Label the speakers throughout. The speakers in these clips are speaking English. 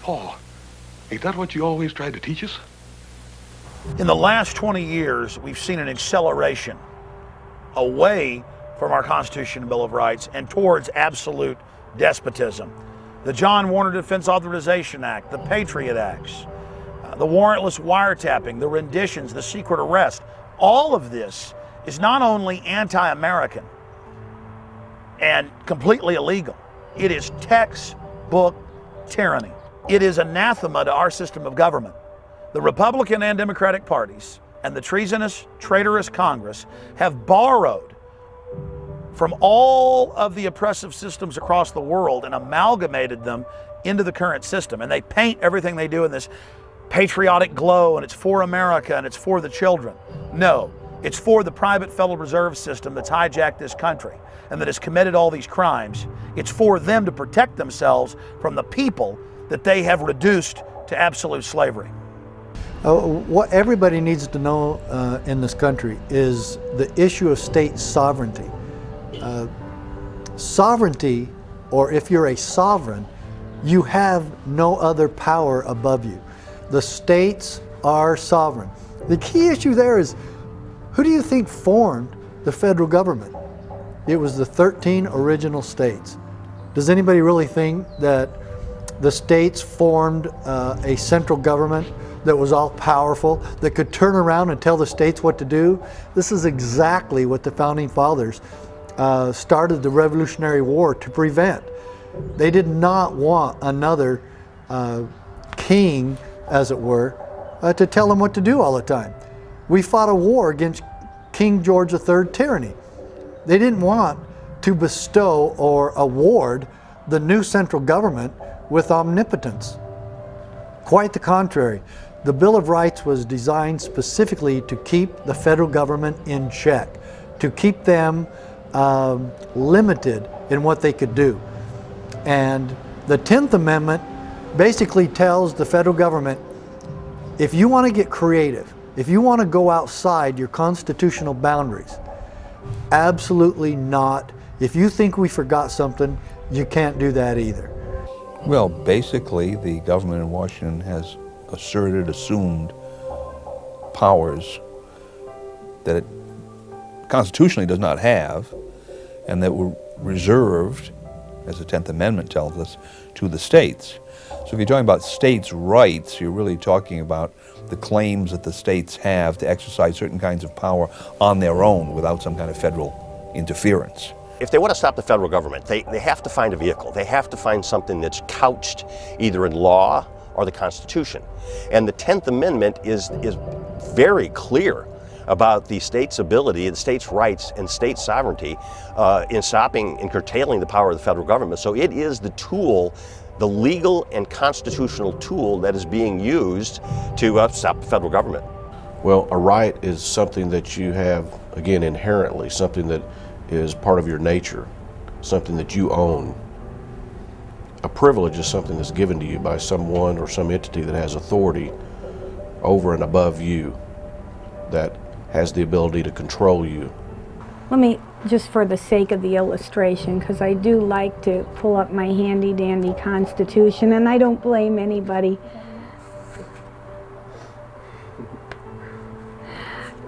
Speaker 1: Paul, ain't that what you always tried to teach us?
Speaker 2: In the last 20 years, we've seen an acceleration away from our Constitution and Bill of Rights and towards absolute despotism. The John Warner Defense Authorization Act, the Patriot Acts, the warrantless wiretapping, the renditions, the secret arrest, all of this is not only anti-American and completely illegal, it is textbook tyranny. It is anathema to our system of government. The Republican and Democratic parties and the treasonous, traitorous Congress have borrowed from all of the oppressive systems across the world and amalgamated them into the current system. And they paint everything they do in this patriotic glow, and it's for America and it's for the children. No, it's for the private Federal Reserve System that's hijacked this country and that has committed all these crimes. It's for them to protect themselves from the people that they have reduced to absolute slavery.
Speaker 3: What everybody needs to know in this country is the issue of state sovereignty. Sovereignty, or if you're a sovereign, you have no other power above you. The states are sovereign. The key issue there is, who do you think formed the federal government? It was the 13 original states. Does anybody really think that the states formed a central government that was all powerful, that could turn around and tell the states what to do? This is exactly what the Founding Fathers started the Revolutionary War to prevent. They did not want another king, as it were, to tell them what to do all the time. We fought a war against King George III tyranny. They didn't want to bestow or award the new central government with omnipotence. Quite the contrary. The Bill of Rights was designed specifically to keep the federal government in check, to keep them limited in what they could do. And the 10th Amendment basically tells the federal government, if you want to get creative, if you want to go outside your constitutional boundaries, absolutely not. If you think we forgot something, you can't do that either.
Speaker 4: Well, basically, the government in Washington has assumed powers that it constitutionally does not have, and that were reserved, as the 10th Amendment tells us, to the states. So if you're talking about states' rights, you're really talking about the claims that the states have to exercise certain kinds of power on their own without some kind of federal interference.
Speaker 5: If they want to stop the federal government, they have to find a vehicle. They have to find something that's couched either in law or the Constitution. And the 10th Amendment is very clear about the state's ability, the state's rights and state sovereignty in stopping and curtailing the power of the federal government. So it is the tool, the legal and constitutional tool that is being used to stop the federal government.
Speaker 6: Well, a right is something that you have, again, inherently, something that is part of your nature, something that you own. A privilege is something that's given to you by someone or some entity that has authority over and above you, that has the ability to control you.
Speaker 7: Let me, just for the sake of the illustration, because I do like to pull up my handy-dandy Constitution, and I don't blame anybody.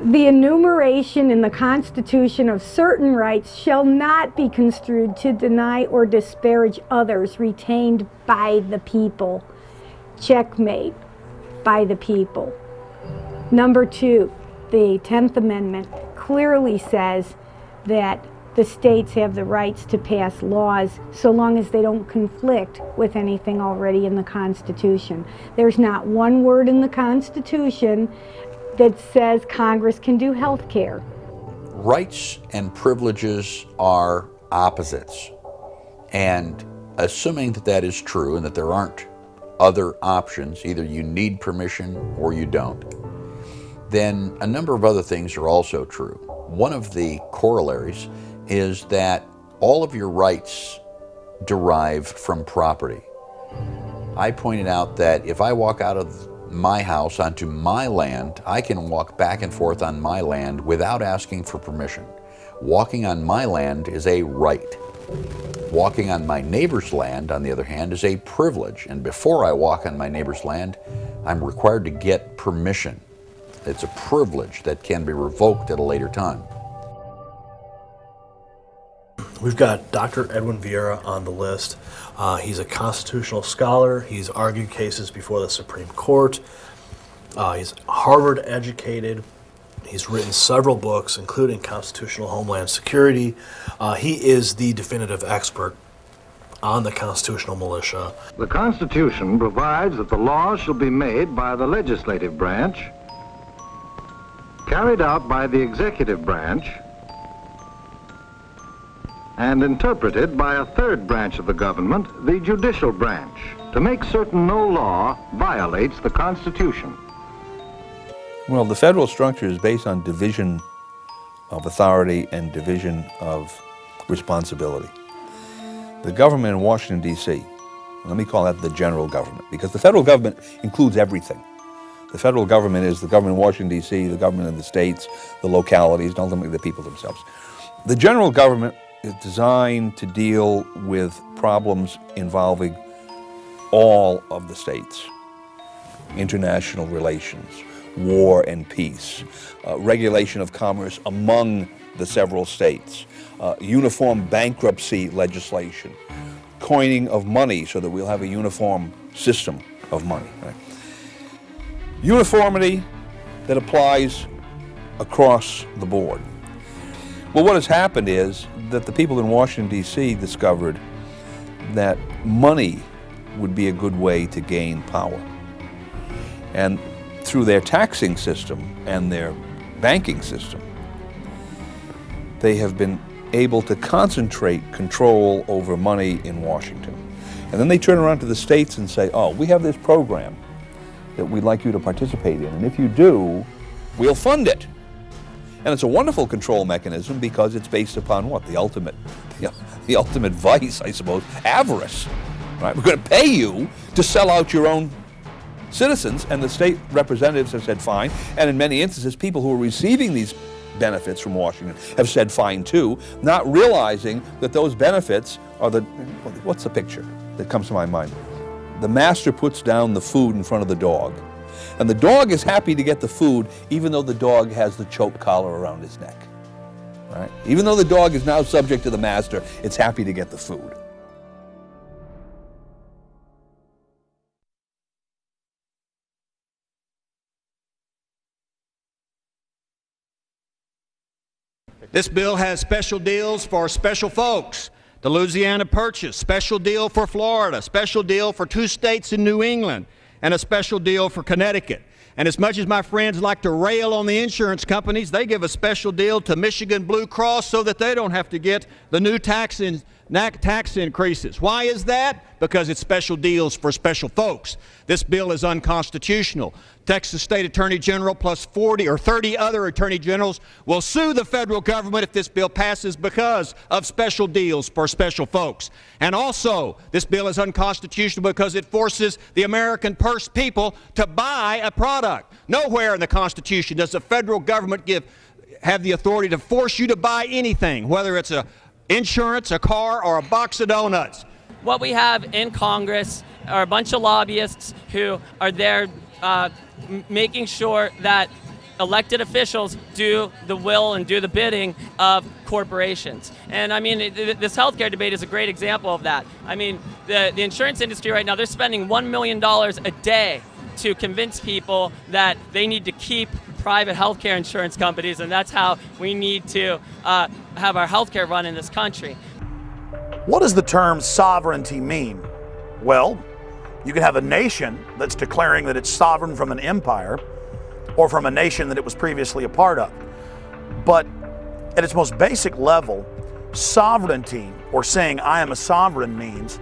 Speaker 7: The enumeration in the Constitution of certain rights shall not be construed to deny or disparage others retained by the people. Checkmate, by the people. Number 2, the 10th Amendment clearly says that the states have the rights to pass laws so long as they don't conflict with anything already in the Constitution. There's not one word in the Constitution that says Congress can do health care.
Speaker 8: Rights and privileges are opposites. And assuming that that is true and that there aren't other options, either you need permission or you don't, then a number of other things are also true. One of the corollaries is that all of your rights derive from property. I pointed out that if I walk out of my house onto my land, I can walk back and forth on my land without asking for permission. Walking on my land is a right. Walking on my neighbor's land, on the other hand, is a privilege. And before I walk on my neighbor's land, I'm required to get permission. It's a privilege that can be revoked at a later time.
Speaker 9: We've got Dr. Edwin Vieira on the list. He's a constitutional scholar. He's argued cases before the Supreme Court. He's Harvard educated. He's written several books, including Constitutional Homeland Security. He is the definitive expert on the constitutional militia.
Speaker 10: The Constitution provides that the laws shall be made by the legislative branch, carried out by the executive branch, and interpreted by a third branch of the government, the judicial branch, to make certain no law violates the Constitution.
Speaker 4: Well, the federal structure is based on division of authority and division of responsibility. The government in Washington, D.C., let me call that the general government, because the federal government includes everything. The federal government is the government in Washington, D.C., the government in the states, the localities, and ultimately the people themselves. The general government is designed to deal with problems involving all of the states. International relations, war and peace, regulation of commerce among the several states, uniform bankruptcy legislation, coining of money so that we'll have a uniform system of money. Right? Uniformity that applies across the board. Well, what has happened is that the people in Washington, D.C. discovered that money would be a good way to gain power. And through their taxing system and their banking system, they have been able to concentrate control over money in Washington. And then they turn around to the states and say, oh, we have this program that we'd like you to participate in, and if you do, we'll fund it. And it's a wonderful control mechanism because it's based upon what? The ultimate vice, I suppose, avarice. Right? We're going to pay you to sell out your own citizens, and the state representatives have said fine, and in many instances, people who are receiving these benefits from Washington have said fine too, not realizing that those benefits are what's the picture that comes to my mind? The master puts down the food in front of the dog, and the dog is happy to get the food even though the dog has the choke collar around his neck. Right? Even though the dog is now subject to the master, it's happy to get the food.
Speaker 11: This bill has special deals for special folks. The Louisiana Purchase, special deal for Florida, special deal for 2 states in New England, and a special deal for Connecticut. And as much as my friends like to rail on the insurance companies, they give a special deal to Michigan Blue Cross so that they don't have to get the new tax increases. Why is that? Because it's special deals for special folks. This bill is unconstitutional. Texas State Attorney General plus 40 or 30 other Attorney Generals will sue the federal government if this bill passes because of special deals for special folks. And also, this bill is unconstitutional because it forces the American purse people to buy a product. Nowhere in the Constitution does the federal government have the authority to force you to buy anything, whether it's insurance, a car, or a box of donuts.
Speaker 12: What we have in Congress are a bunch of lobbyists who are there making sure that elected officials do the will and do the bidding of corporations. And I mean, this healthcare debate is a great example of that. I mean, the insurance industry right now, they're spending $1 million a day to convince people that they need to keep private healthcare insurance companies, and that's how we need to have our healthcare run in this country.
Speaker 2: What does the term sovereignty mean? Well, you can have a nation that's declaring that it's sovereign from an empire or from a nation that it was previously a part of. But at its most basic level, sovereignty, or saying I am a sovereign, means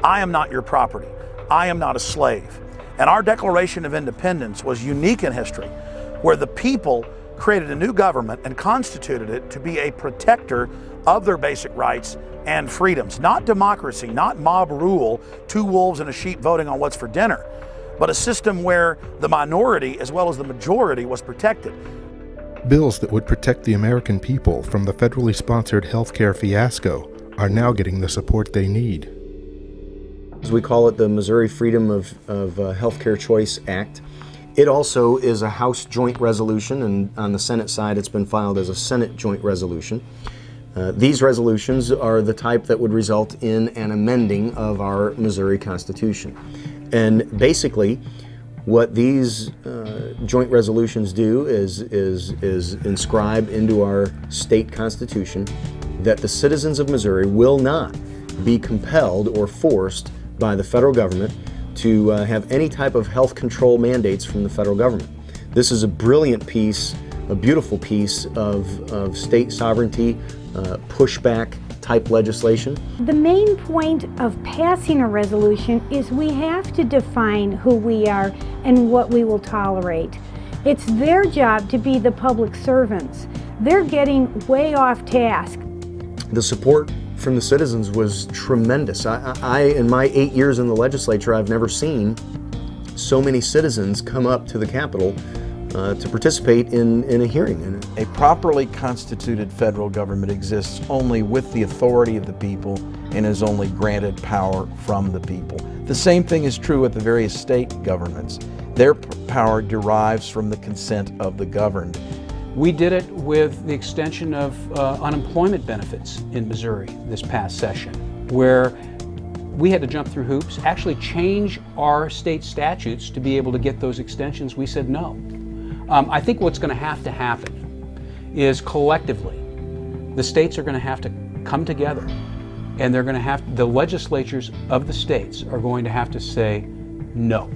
Speaker 2: I am not your property. I am not a slave. And our Declaration of Independence was unique in history, where the people created a new government and constituted it to be a protector of their basic rights and freedoms. Not democracy, not mob rule, 2 wolves and a sheep voting on what's for dinner, but a system where the minority as well as the majority was protected.
Speaker 13: Bills that would protect the American people from the federally sponsored healthcare fiasco are now getting the support they need.
Speaker 14: We call it the Missouri Freedom of Healthcare Choice Act. It also is a House joint resolution, and on the Senate side it's been filed as a Senate joint resolution. These resolutions are the type that would result in an amending of our Missouri Constitution. And basically, what these joint resolutions do is inscribe into our state constitution that the citizens of Missouri will not be compelled or forced by the federal government to have any type of health control mandates from the federal government. This is a brilliant piece, a beautiful piece of state sovereignty, pushback type legislation.
Speaker 7: The main point of passing a resolution is we have to define who we are and what we will tolerate. It's their job to be the public servants. They're getting way off task.
Speaker 14: The support from the citizens was tremendous. In my 8 years in the legislature, I've never seen so many citizens come up to the Capitol to participate in a hearing.
Speaker 15: A properly constituted federal government exists only with the authority of the people and is only granted power from the people. The same thing is true with the various state governments. Their power derives from the consent of the governed.
Speaker 16: We did it with the extension of unemployment benefits in Missouri this past session, where we had to jump through hoops, actually change our state statutes to be able to get those extensions. We said no. I think what's going to happen is collectively, the states are going to have to come together, and they're going to have, the legislatures of the states are going to have to say no.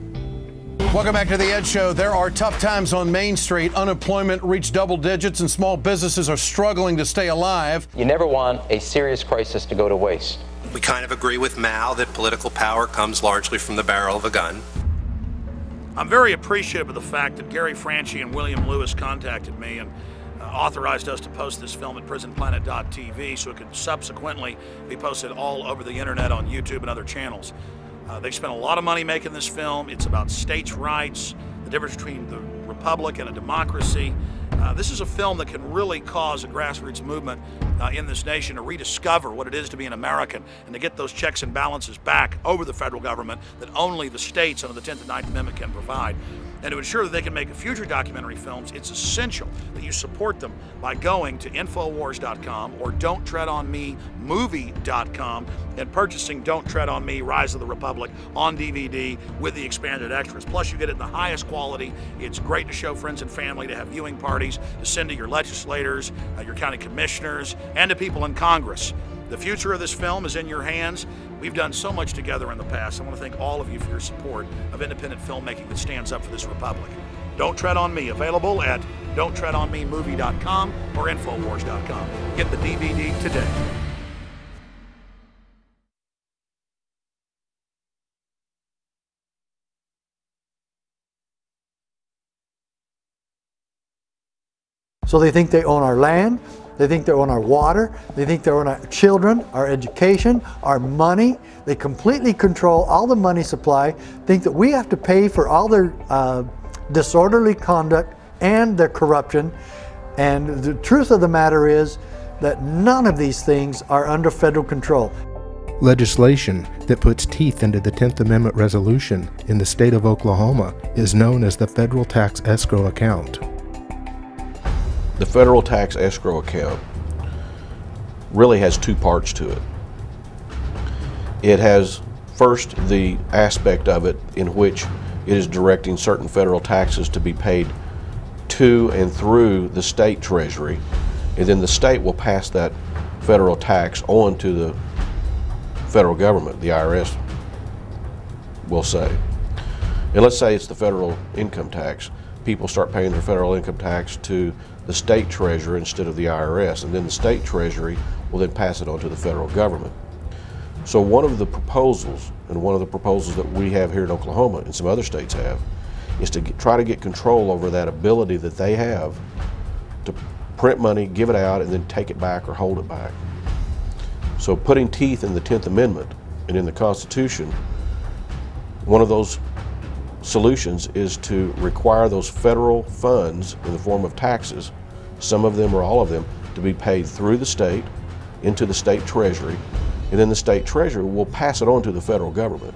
Speaker 17: Welcome back to The Ed Show. There are tough times on Main Street. Unemployment reached double digits and small businesses are struggling to stay alive.
Speaker 18: You never want a serious crisis to go to waste.
Speaker 19: We kind of agree with Mal that political power comes largely from the barrel of a gun.
Speaker 2: I'm very appreciative of the fact that Gary Franchi and William Lewis contacted me and authorized us to post this film at prisonplanet.tv so it could subsequently be posted all over the internet on YouTube and other channels. They spent a lot of money making this film. It's about states' rights, the difference between the republic and a democracy. This is a film that can really cause a grassroots movement in this nation to rediscover what it is to be an American and to get those checks and balances back over the federal government that only the states under the 10th and 9th Amendment can provide. And to ensure that they can make future documentary films, it's essential that you support them by going to Infowars.com or Don'tTreadOnMeMovie.com and purchasing Don't Tread on Me, Rise of the Republic on DVD with the expanded extras. Plus, you get it in the highest quality. It's great to show friends and family, to have viewing parties, to send to your legislators, your county commissioners, and to people in Congress. The future of this film is in your hands. We've done so much together in the past. I want to thank all of you for your support of independent filmmaking that stands up for this republic. Don't Tread on Me, available at Don'tTreadOnMeMovie.com or Infowars.com. Get the DVD today.
Speaker 3: So they think they own our land, they think they own our water, they think they own our children, our education, our money. They completely control all the money supply, think that we have to pay for all their disorderly conduct and their corruption. And the truth of the matter is that none of these things are under federal control.
Speaker 13: Legislation that puts teeth into the 10th Amendment resolution in the state of Oklahoma is known as the Federal Tax Escrow Account.
Speaker 6: The federal tax escrow account really has two parts to it. It has first the aspect of it in which it is directing certain federal taxes to be paid to and through the state treasury, and then the state will pass that federal tax on to the federal government, the IRS will say. And let's say it's the federal income tax. People start paying their federal income tax to the state treasurer instead of the IRS, and then the state treasury will then pass it on to the federal government. So one of the proposals, and one of the proposals that we have here in Oklahoma and some other states have, is to try to get control over that ability that they have to print money, give it out, and then take it back or hold it back. So putting teeth in the 10th Amendment and in the Constitution, one of those solutions is to require those federal funds in the form of taxes, some of them or all of them, to be paid through the state into the state treasury, and then the state treasury will pass it on to the federal government.